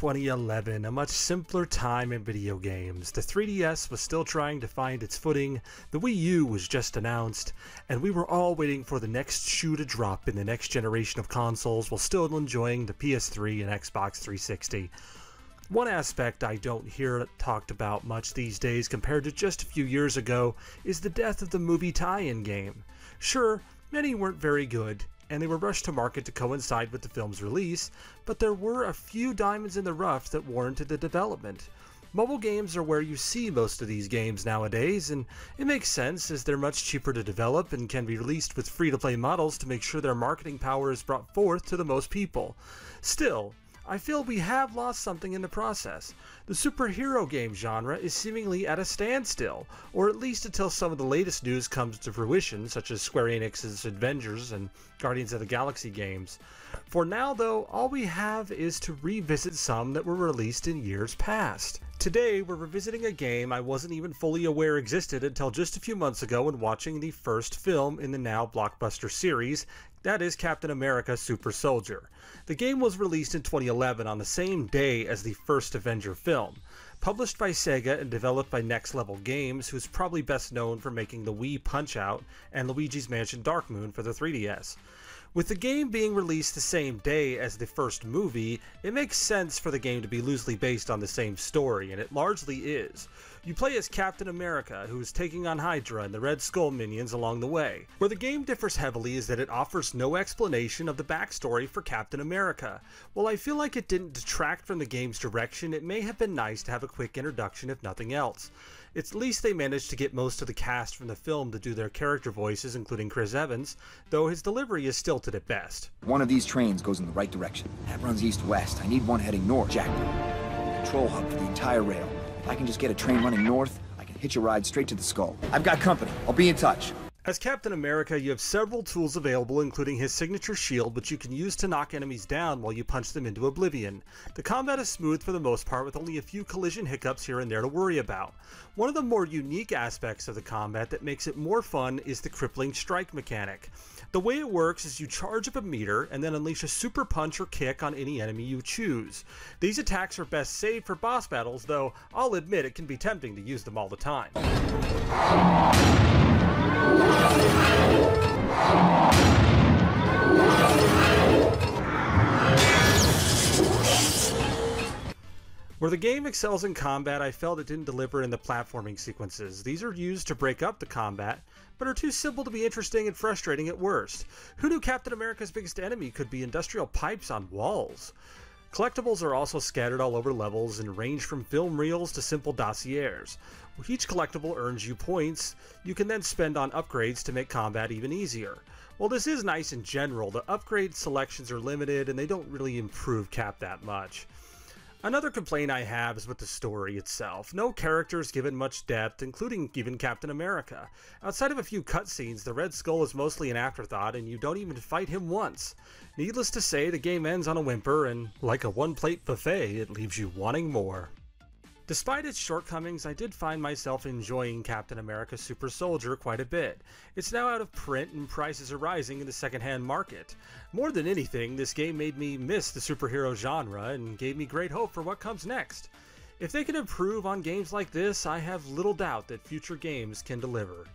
2011, a much simpler time in video games. The 3DS was still trying to find its footing, the Wii U was just announced, and we were all waiting for the next shoe to drop in the next generation of consoles while still enjoying the PS3 and Xbox 360. One aspect I don't hear talked about much these days compared to just a few years ago is the death of the movie tie-in game. Sure, many weren't very good, and they were rushed to market to coincide with the film's release, but there were a few diamonds in the rough that warranted the development. Mobile games are where you see most of these games nowadays, and it makes sense as they're much cheaper to develop and can be released with free-to-play models to make sure their marketing power is brought forth to the most people. Still, I feel we have lost something in the process. The superhero game genre is seemingly at a standstill, or at least until some of the latest news comes to fruition, such as Square Enix's Avengers and Guardians of the Galaxy games. For now though, all we have is to revisit some that were released in years past. Today we're revisiting a game I wasn't even fully aware existed until just a few months ago when watching the first film in the now blockbuster series, that is Captain America Super Soldier. The game was released in 2011 on the same day as the first Avenger film. Published by Sega and developed by Next Level Games, who's probably best known for making the Wii Punch-Out and Luigi's Mansion Dark Moon for the 3DS. With the game being released the same day as the first movie, it makes sense for the game to be loosely based on the same story, and it largely is. You play as Captain America, who is taking on Hydra and the Red Skull minions along the way. Where the game differs heavily is that it offers no explanation of the backstory for Captain America. While I feel like it didn't detract from the game's direction, it may have been nice to have a quick introduction if nothing else. At least they managed to get most of the cast from the film to do their character voices, including Chris Evans, though his delivery is stilted at best. One of these trains goes in the right direction. That runs east-west. I need one heading north. Jackpot. Control hub for the entire rail. If I can just get a train running north, I can hitch a ride straight to the Skull. I've got company. I'll be in touch. As Captain America, you have several tools available, including his signature shield, which you can use to knock enemies down while you punch them into oblivion. The combat is smooth for the most part, with only a few collision hiccups here and there to worry about. One of the more unique aspects of the combat that makes it more fun is the crippling strike mechanic. The way it works is you charge up a meter and then unleash a super punch or kick on any enemy you choose. These attacks are best saved for boss battles, though I'll admit it can be tempting to use them all the time. Where the game excels in combat, I felt it didn't deliver in the platforming sequences. These are used to break up the combat, but are too simple to be interesting and frustrating at worst. Who knew Captain America's biggest enemy could be industrial pipes on walls? Collectibles are also scattered all over levels and range from film reels to simple dossiers. Each collectible earns you points you can then spend on upgrades to make combat even easier. While this is nice in general, the upgrade selections are limited and they don't really improve Cap that much. Another complaint I have is with the story itself. No characters given much depth, including even Captain America. Outside of a few cutscenes, the Red Skull is mostly an afterthought and you don't even fight him once. Needless to say, the game ends on a whimper and, like a one-plate buffet, it leaves you wanting more. Despite its shortcomings, I did find myself enjoying Captain America Super Soldier quite a bit. It's now out of print and prices are rising in the secondhand market. More than anything, this game made me miss the superhero genre and gave me great hope for what comes next. If they can improve on games like this, I have little doubt that future games can deliver.